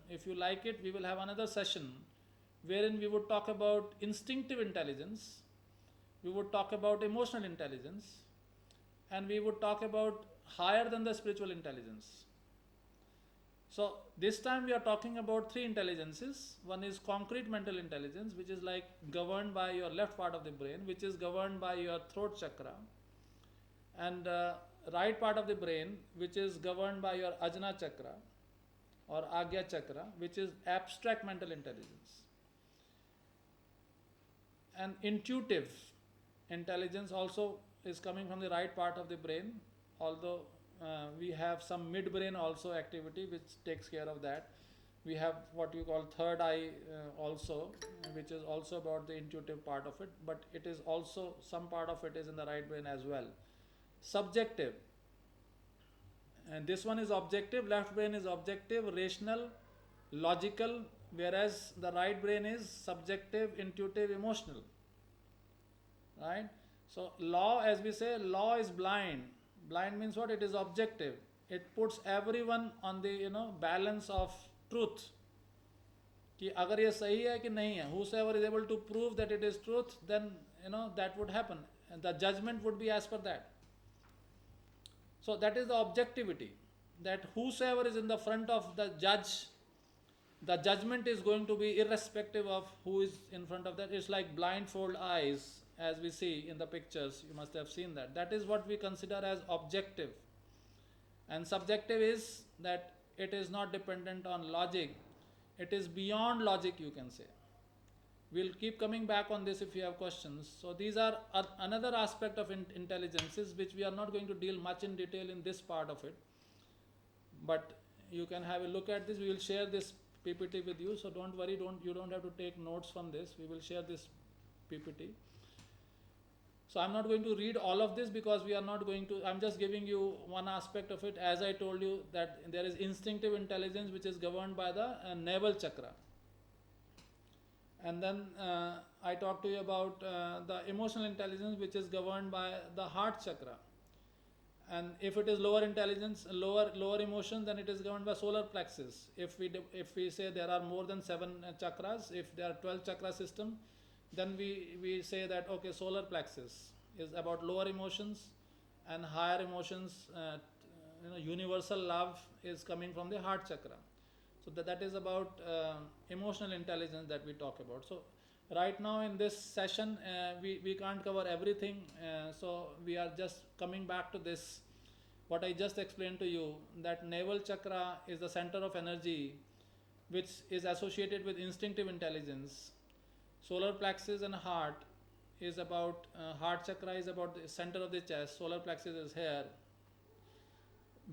If you like it, we will have another session wherein we would talk about instinctive intelligence, we would talk about emotional intelligence, and we would talk about higher than the spiritual intelligence. So this time we are talking about three intelligences. One is concrete mental intelligence, which is like governed by your left part of the brain, which is governed by your throat chakra, and right part of the brain, which is governed by your ajna chakra or agya chakra, which is abstract mental intelligence. And intuitive intelligence also is coming from the right part of the brain, although we have some midbrain also activity which takes care of that. We have what you call third eye also, which is also about the intuitive part of it, but it is also some part of it is in the right brain as well. Subjective, and this one is objective. Left brain is objective, rational, logical, whereas the right brain is subjective, intuitive, emotional. Right? So law, as we say, law is blind. Blind means what? It is objective. It puts everyone on the balance of truth. कि अगर ये सही है कि नहीं है, whosoever is able to prove that it is truth, then that would happen, and the judgment would be as per that. So that is the objectivity, that whosoever is in the front of the judge, the judgment is going to be irrespective of who is in front of that. It's like blindfold eyes, as we see in the pictures. You must have seen that. That is what we consider as objective. And subjective is that it is not dependent on logic, it is beyond logic, you can say. We'll keep coming back on this if you have questions. So these are another aspect of intelligences which we are not going to deal much in detail in this part of it, but you can have a look at this. We will share this PPT with you, so don't worry, you don't have to take notes from this. We will share this PPT. So I'm not going to read all of this because we are not going to, I'm just giving you one aspect of it. As I told you that there is instinctive intelligence which is governed by the navel chakra. And then I talked to you about the emotional intelligence which is governed by the heart chakra. And if it is lower intelligence, lower emotion, then it is governed by solar plexus. If we say there are more than 7 chakras, if there are 12 chakra system, then we say that okay, solar plexus is about lower emotions, and higher emotions, universal love is coming from the heart chakra. So that is about emotional intelligence that we talk about. So right now in this session we can't cover everything, so we are just coming back to this, what I just explained to you, that navel chakra is the center of energy which is associated with instinctive intelligence. Solar plexus and heart is about, heart chakra is about the center of the chest, solar plexus is here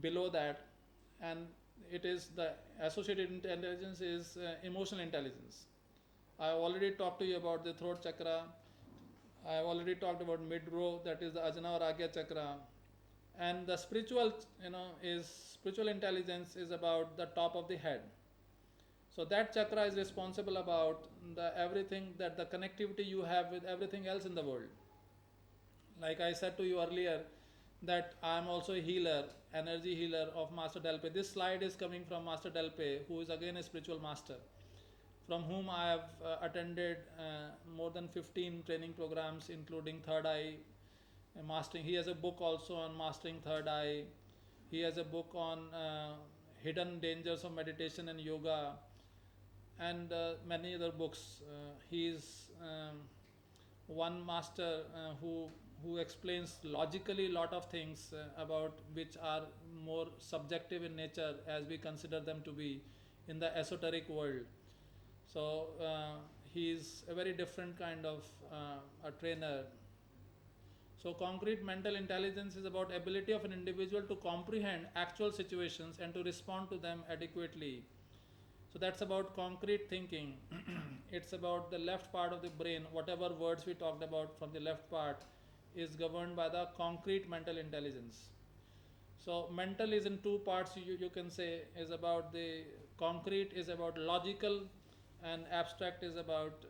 below that, and it is the associated intelligence is emotional intelligence. I have already talked to you about the throat chakra. I have already talked about mid-brow, that is the ajna or agya chakra. And the spiritual, is spiritual intelligence is about the top of the head. So that chakra is responsible about the everything, that the connectivity you have with everything else in the world. Like I said to you earlier, that I am also a healer, energy healer of Master Delpe. This slide is coming from Master Delpe, who is again a spiritual master, from whom I have attended more than 15 training programs, including Third Eye Mastering. He has a book also on Mastering Third Eye. He has a book on Hidden Dangers of Meditation and Yoga, and many other books. He is one master who explains logically a lot of things about which are more subjective in nature, as we consider them to be in the esoteric world. So he is a very different kind of a trainer. So concrete mental intelligence is about ability of an individual to comprehend actual situations and to respond to them adequately. So that's about concrete thinking. It's about the left part of the brain. Whatever words we talked about from the left part is governed by the concrete mental intelligence. So mental is in two parts, you can say, is about the concrete is about logical, and abstract is about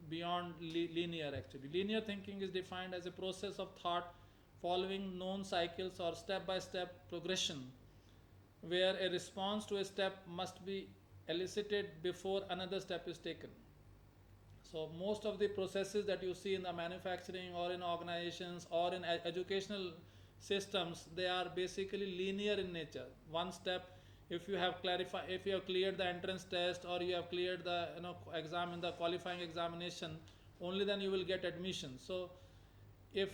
beyond linear actually. Linear thinking is defined as a process of thought following known cycles or step by step progression, where a response to a step must be elicited before another step is taken. So most of the processes that you see in the manufacturing or in organizations or in educational systems, they are basically linear in nature. One step, if you have cleared the entrance test or you have cleared the exam in the qualifying examination, only then you will get admission. So if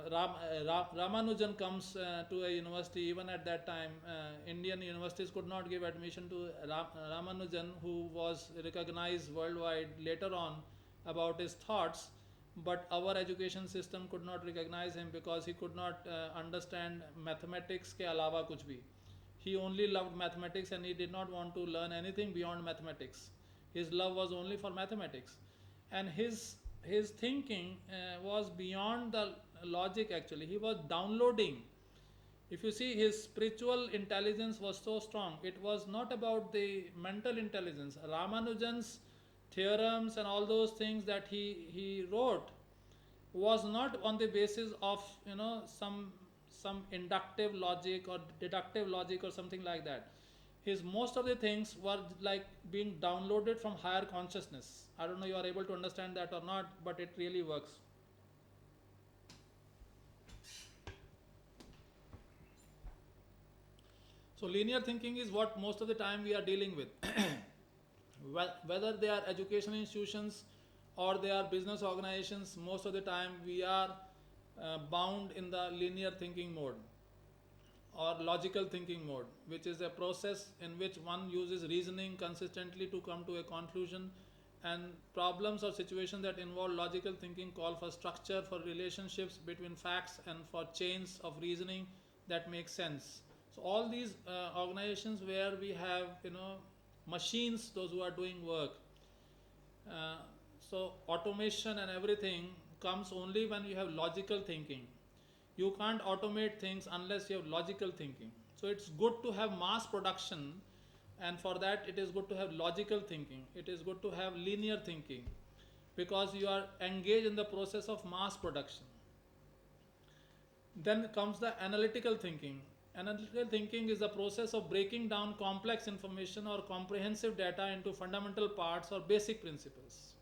Ramanujan comes to a university, even at that time, Indian universities could not give admission to Ramanujan, who was recognized worldwide later on about his thoughts. But our education system could not recognize him because he could not understand mathematics ke alawa kuch bhi. He only loved mathematics and he did not want to learn anything beyond mathematics. His love was only for mathematics, and his thinking was beyond the logic. Actually, he was downloading. If you see, his spiritual intelligence was so strong. It was not about the mental intelligence. Ramanujan's theorems and all those things that he wrote was not on the basis of some inductive logic or deductive logic or something like that. His most of the things were like being downloaded from higher consciousness. I don't know you are able to understand that or not, but it really works. So linear thinking is what most of the time we are dealing with. Whether they are educational institutions or they are business organizations, most of the time we are bound in the linear thinking mode or logical thinking mode, which is a process in which one uses reasoning consistently to come to a conclusion, and problems or situations that involve logical thinking call for structure, for relationships between facts, and for chains of reasoning that make sense. So all these organizations where we have machines, those who are doing work, uh, so automation and everything comes only when you have logical thinking. You can't automate things unless you have logical thinking. So it's good to have mass production, and for that it is good to have logical thinking. It is good to have linear thinking, because you are engaged in the process of mass production. Then comes the analytical thinking. Analytical thinking is the process of breaking down complex information or comprehensive data into fundamental parts or basic principles.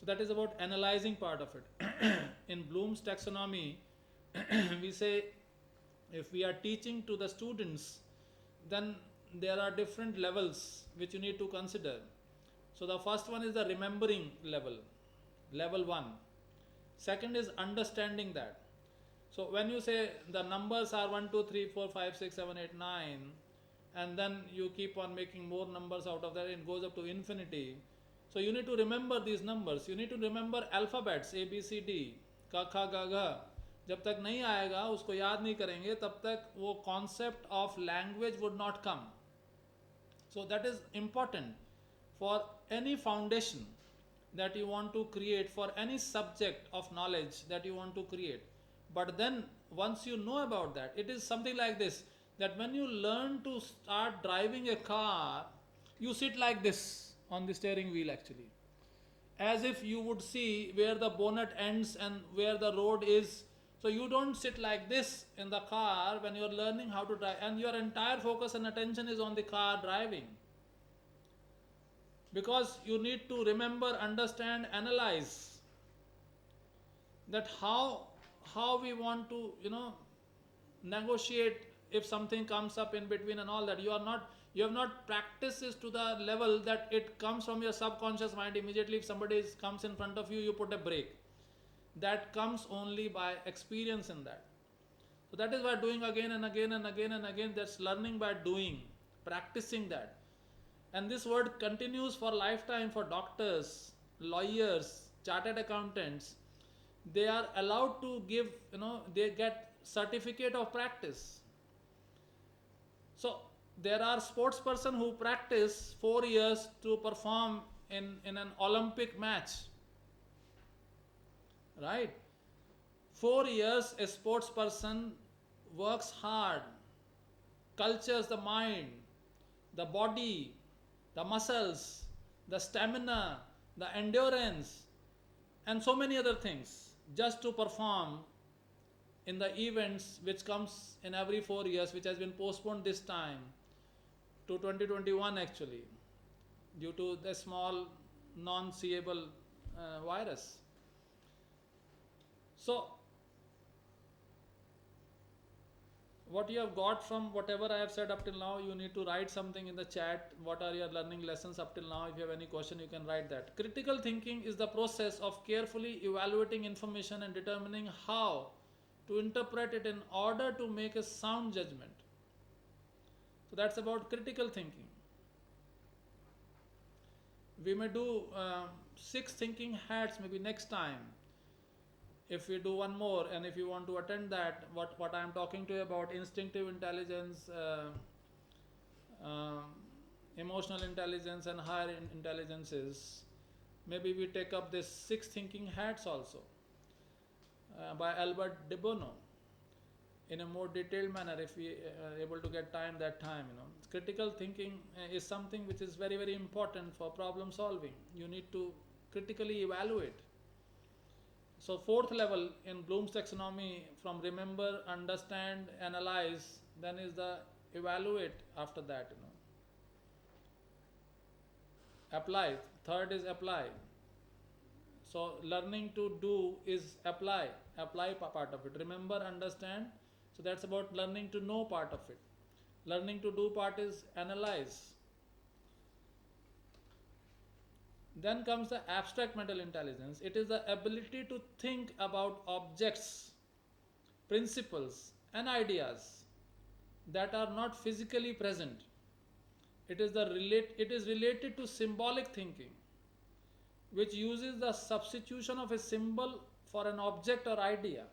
So that is about analyzing part of it. In Bloom's taxonomy, we say if we are teaching to the students, then there are different levels which you need to consider. So the first one is the remembering level, level 1. Second is understanding that. So when you say the numbers are 1, 2, 3, 4, 5, 6, 7, 8, 9, and then you keep on making more numbers out of that, it goes up to infinity. So you need to remember these numbers. You need to remember alphabets, A, B, C, D, Ka, Kha, Ga, Gha. जब तक नहीं आएगा, उसको याद नहीं करेंगे, तब तक वो concept of language would not come. So that is important for any foundation that you want to create, for any subject of knowledge that you want to create. But then once you know about that, it is something like this, that when you learn to start driving a car, you sit like this on the steering wheel actually, as if you would see where the bonnet ends and where the road is. So you don't sit like this in the car when you are learning how to drive, and your entire focus and attention is on the car driving, because you need to remember, understand, analyze that how we want to negotiate if something comes up in between and all that. You have not practiced this to the level that it comes from your subconscious mind immediately. If somebody comes in front of you, you put a brake. That comes only by experience in that. So that is why doing again and again and again and again, that's learning by doing, practicing that. And this word continues for lifetime for doctors, lawyers, chartered accountants. They are allowed to give, they get certificate of practice. So there are sports person who practice 4 years to perform in an Olympic match. Right? 4 years a sports person works hard, cultures the mind, the body, the muscles, the stamina, the endurance, and so many other things just to perform in the events which comes in every 4 years, which has been postponed this time to 2021 actually, due to the small non-seeable virus. So what you have got from whatever I have said up till now, you need to write something in the chat. What are your learning lessons up till now? If you have any question, you can write that. Critical thinking is the process of carefully evaluating information and determining how to interpret it in order to make a sound judgment. So that's about critical thinking. We may do 6 thinking hats maybe next time. If we do one more, and if you want to attend that, what I am talking to you about, instinctive intelligence, emotional intelligence, and higher intelligences, maybe we take up this 6 thinking hats also by Albert de Bono in a more detailed manner, if we are able to get time that time. Critical thinking is something which is very, very important for problem solving. You need to critically evaluate. So 4th level in Bloom's taxonomy, from remember, understand, analyze, then is the evaluate after that. Apply. 3rd is apply. So learning to do is apply part of it. Remember, understand. So that's about learning to know part of it. Learning to do part is analyze. Then comes the abstract mental intelligence. It is the ability to think about objects, principles, and ideas that are not physically present. It is related to symbolic thinking, which uses the substitution of a symbol for an object or idea.